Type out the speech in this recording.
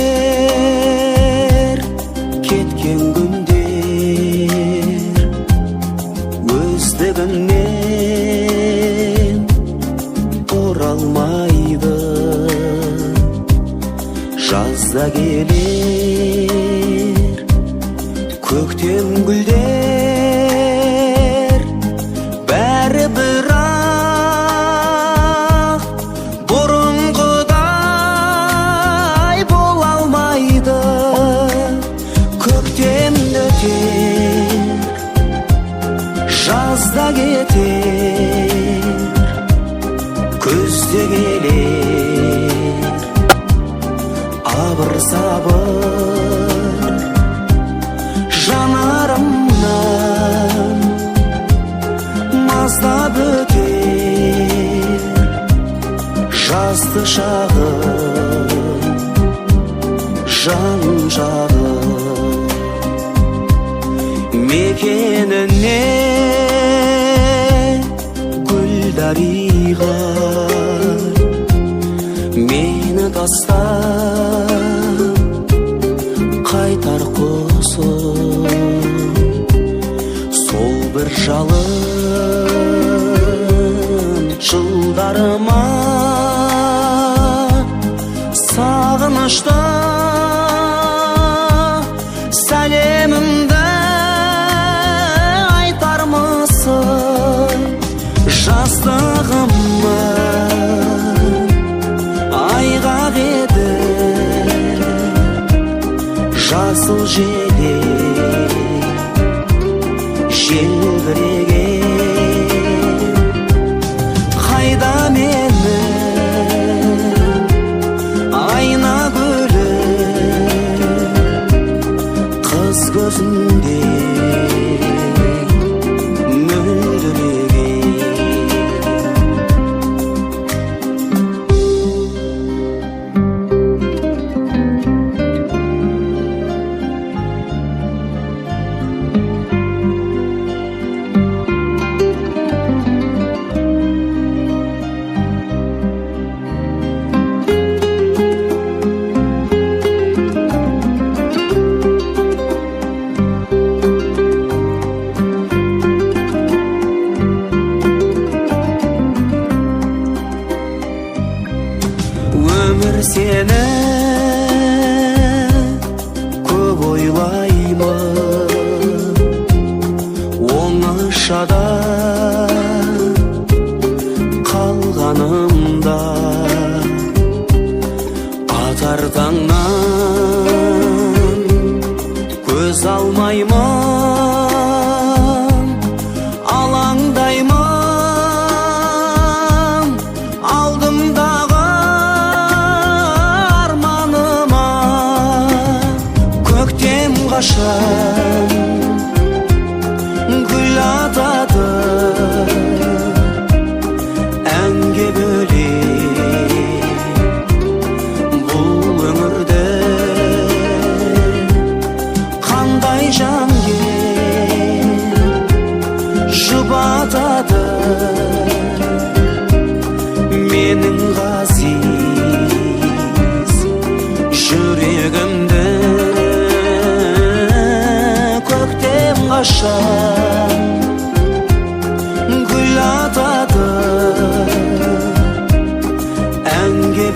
Günler, ketken günler, özlegenden oralmaydı. Жазда gelir, kökten gülder, bäri bırak, burunguday bolalmaydı. Kökten öter, жазda keter, күзде gelir, abır sabır janarımdan mazdap öter. Жазды şağım, жан жағым, мекеніне гүлдариға мені тастап қайтар құсым. Сол бір жалын жылдарыма сағынышта сәлемімді айтармысың. Жастығымы айғақ еді жасыл желек желбіреген. Қайда менің айна гүлім, қыз көзінде мөлдіреген. Өмір сені көп ойлаймын, оңашада қалғанымда. Атар таңнан көз алмаймын, алаңдаймын алдымдағы арманыма. Көктем қашан гүл атады, әнге бөлеп бұл өмірді. Қандай жан жұбатады менің ғазиз жүрегімді. Көктем қашан гүл атады, әнге